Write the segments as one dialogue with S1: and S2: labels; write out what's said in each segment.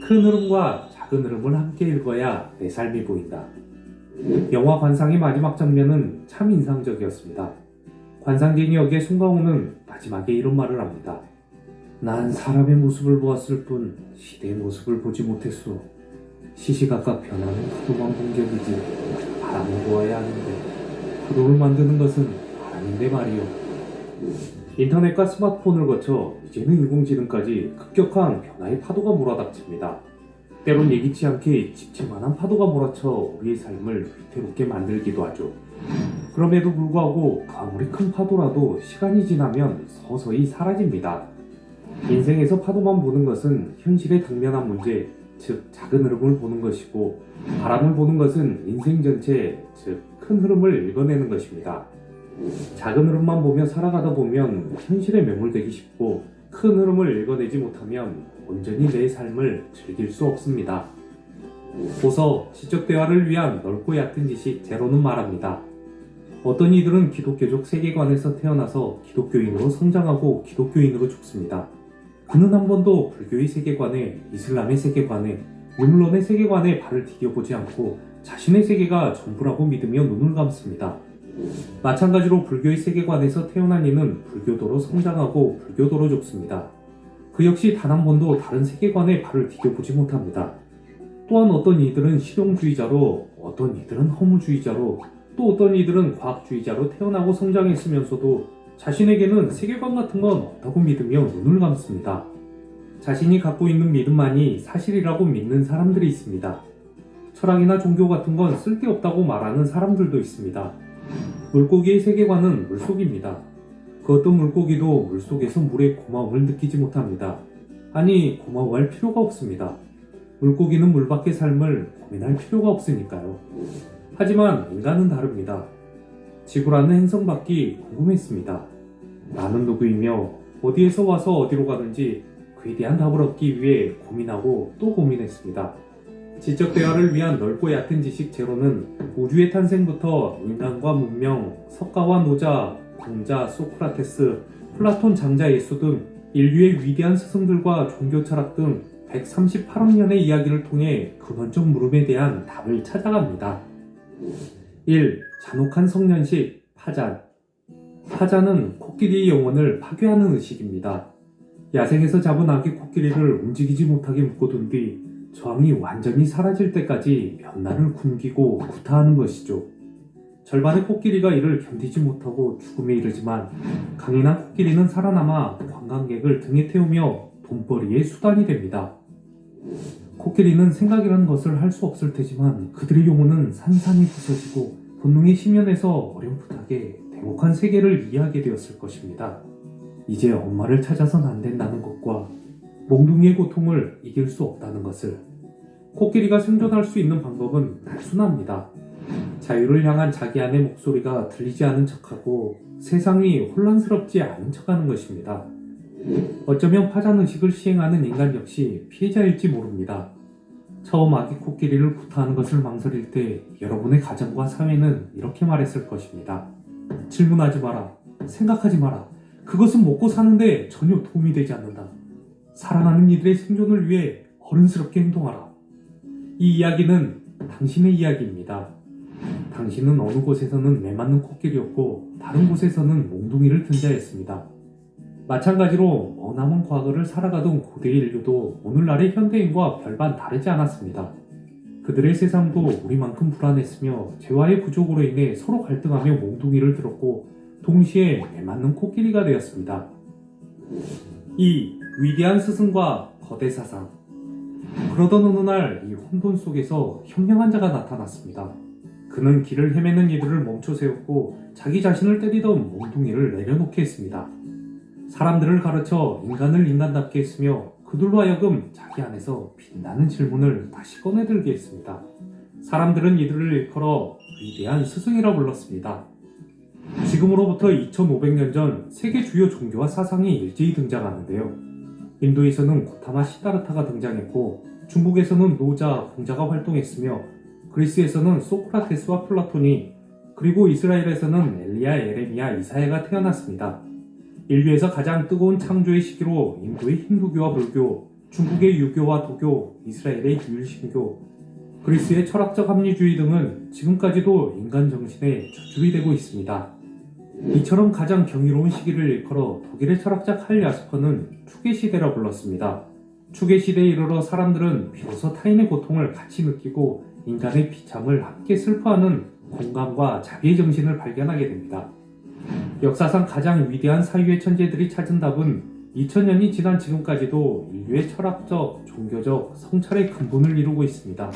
S1: 큰 흐름과 작은 흐름을 함께 읽어야 내 삶이 보인다. 영화 관상의 마지막 장면은 참 인상적이었습니다. 관상쟁이 역의 송강호는 마지막에 이런 말을 합니다. 난 사람의 모습을 보았을 뿐 시대의 모습을 보지 못했소. 시시각각 변하는 파도만 본 격이지 바람을 보아야 하는데 파도를 만드는 것은 바람인데 말이오. 인터넷과 스마트폰을 거쳐 이제는 인공지능까지 급격한 변화의 파도가 몰아닥칩니다. 때론 예기치 않게 집채만한 파도가 몰아쳐 우리의 삶을 위태롭게 만들기도 하죠. 그럼에도 불구하고 아무리 큰 파도라도 시간이 지나면 서서히 사라집니다. 인생에서 파도만 보는 것은 현실의 당면한 문제, 즉 작은 흐름을 보는 것이고, 바람을 보는 것은 인생 전체, 즉 큰 흐름을 읽어내는 것입니다. 작은 흐름만 보며 살아가다 보면 현실에 매몰되기 쉽고, 큰 흐름을 읽어내지 못하면 온전히 내 삶을 즐길 수 없습니다. 고서 지적 대화를 위한 넓고 얕은 지식 제로는 말합니다. 어떤 이들은 기독교적 세계관에서 태어나서 기독교인으로 성장하고 기독교인으로 죽습니다. 그는 한 번도 불교의 세계관에, 이슬람의 세계관에, 유물론의 세계관에 발을 디뎌보지 않고 자신의 세계가 전부라고 믿으며 눈을 감습니다. 마찬가지로 불교의 세계관에서 태어난 이는 불교도로 성장하고 불교도로 죽습니다. 그 역시 단 한 번도 다른 세계관에 발을 디뎌보지 못합니다. 또한 어떤 이들은 실용주의자로, 어떤 이들은 허무주의자로, 또 어떤 이들은 과학주의자로 태어나고 성장했으면서도 자신에게는 세계관 같은 건 없다고 믿으며 눈을 감습니다. 자신이 갖고 있는 믿음만이 사실이라고 믿는 사람들이 있습니다. 철학이나 종교 같은 건 쓸데없다고 말하는 사람들도 있습니다. 물고기의 세계관은 물속입니다. 그 어떤 물고기도 물속에서 물의 고마움을 느끼지 못합니다. 아니, 고마워할 필요가 없습니다. 물고기는 물 밖의 삶을 고민할 필요가 없으니까요. 하지만 인간은 다릅니다. 지구라는 행성 밖이 궁금했습니다. 나는 누구이며 어디에서 와서 어디로 가는지 그에 대한 답을 얻기 위해 고민하고 또 고민했습니다. 지적 대화를 위한 넓고 얕은 지식 제로는 우주의 탄생부터 인간과 문명, 석가와 노자, 공자, 소크라테스, 플라톤, 장자, 예수 등 인류의 위대한 스승들과 종교 철학 등 138억 년의 이야기를 통해 근원적 물음에 대한 답을 찾아갑니다. 1. 잔혹한 성년식, 파잔. 파잔은 코끼리의 영혼을 파괴하는 의식입니다. 야생에서 잡은 아기 코끼리를 움직이지 못하게 묶어둔 뒤 저항이 완전히 사라질 때까지 몇 날을 굶기고 구타하는 것이죠. 절반의 코끼리가 이를 견디지 못하고 죽음에 이르지만 강인한 코끼리는 살아남아 관광객을 등에 태우며 돈벌이의 수단이 됩니다. 코끼리는 생각이라는 것을 할 수 없을 테지만 그들의 영혼은 산산이 부서지고 본능에 심연해서 어렴풋하게 냉혹한 세계를 이해하게 되었을 것입니다. 이제 엄마를 찾아선 안 된다는 것과 몽둥이의 고통을 이길 수 없다는 것을. 코끼리가 생존할 수 있는 방법은 단순합니다. 자유를 향한 자기 안의 목소리가 들리지 않은 척하고 세상이 혼란스럽지 않은 척하는 것입니다. 어쩌면 파잔의식을 시행하는 인간 역시 피해자일지 모릅니다. 처음 아기 코끼리를 구타하는 것을 망설일 때 여러분의 가정과 사회는 이렇게 말했을 것입니다. 질문하지 마라. 생각하지 마라. 그것은 먹고 사는데 전혀 도움이 되지 않는다. 살아나는 이들의 생존을 위해 어른스럽게 행동하라. 이 이야기는 당신의 이야기입니다. 당신은 어느 곳에서는 매맞는 코끼리였고 다른 곳에서는 몽둥이를 든 자였습니다. 마찬가지로 머나먼 과거를 살아가던 고대 인류도 오늘날의 현대인과 별반 다르지 않았습니다. 그들의 세상도 우리만큼 불안했으며 재화의 부족으로 인해 서로 갈등하며 몽둥이를 들었고 동시에 매맞는 코끼리가 되었습니다. 2. 위대한 스승과 거대 사상. 그러던 어느 날 이 혼돈 속에서 현명한 자가 나타났습니다. 그는 길을 헤매는 이들을 멈춰 세웠고 자기 자신을 때리던 몽둥이를 내려놓게 했습니다. 사람들을 가르쳐 인간을 인간답게 했으며 그들로 하여금 자기 안에서 빛나는 질문을 다시 꺼내들게 했습니다. 사람들은 이들을 일컬어 위대한 스승이라 불렀습니다. 지금으로부터 2500년 전 세계 주요 종교와 사상이 일제히 등장하는데요. 인도에서는 고타마 시다르타가 등장했고 중국에서는 노자, 공자가 활동했으며 그리스에서는 소크라테스와 플라톤이, 그리고 이스라엘에서는 엘리야, 에레미야, 이사야가 태어났습니다. 인류에서 가장 뜨거운 창조의 시기로 인도의 힌두교와 불교, 중국의 유교와 도교, 이스라엘의 유일신교, 그리스의 철학적 합리주의 등은 지금까지도 인간 정신의 젖줄이 되고 있습니다. 이처럼 가장 경이로운 시기를 일컬어 독일의 철학자 칼 야스퍼는 축의 시대라 불렀습니다. 축의 시대에 이르러 사람들은 비로소 타인의 고통을 같이 느끼고 인간의 비참을 함께 슬퍼하는 공감과 자비의 정신을 발견하게 됩니다. 역사상 가장 위대한 사유의 천재들이 찾은 답은 2000년이 지난 지금까지도 인류의 철학적, 종교적 성찰의 근본을 이루고 있습니다.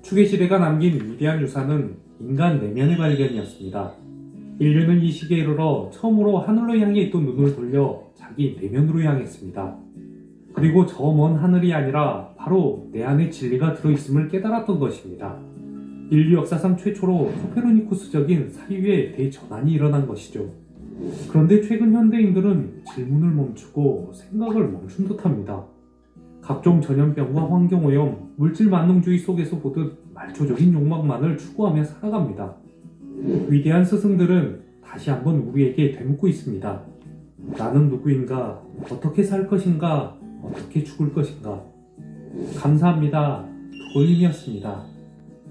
S1: 축의 시대가 남긴 위대한 유산은 인간 내면의 발견이었습니다. 인류는 이 시기에 이르러 처음으로 하늘로 향해 있던 눈을 돌려 자기 내면으로 향했습니다. 그리고 저 먼 하늘이 아니라 바로 내 안에 진리가 들어있음을 깨달았던 것입니다. 인류 역사상 최초로 코페르니쿠스적인 사유의 대전환이 일어난 것이죠. 그런데 최근 현대인들은 질문을 멈추고 생각을 멈춘 듯합니다. 각종 전염병과 환경오염, 물질 만능주의 속에서 보듯 말초적인 욕망만을 추구하며 살아갑니다. 위대한 스승들은 다시 한번 우리에게 되묻고 있습니다. 나는 누구인가? 어떻게 살 것인가? 어떻게 죽을 것인가? 감사합니다. 두골님이었습니다.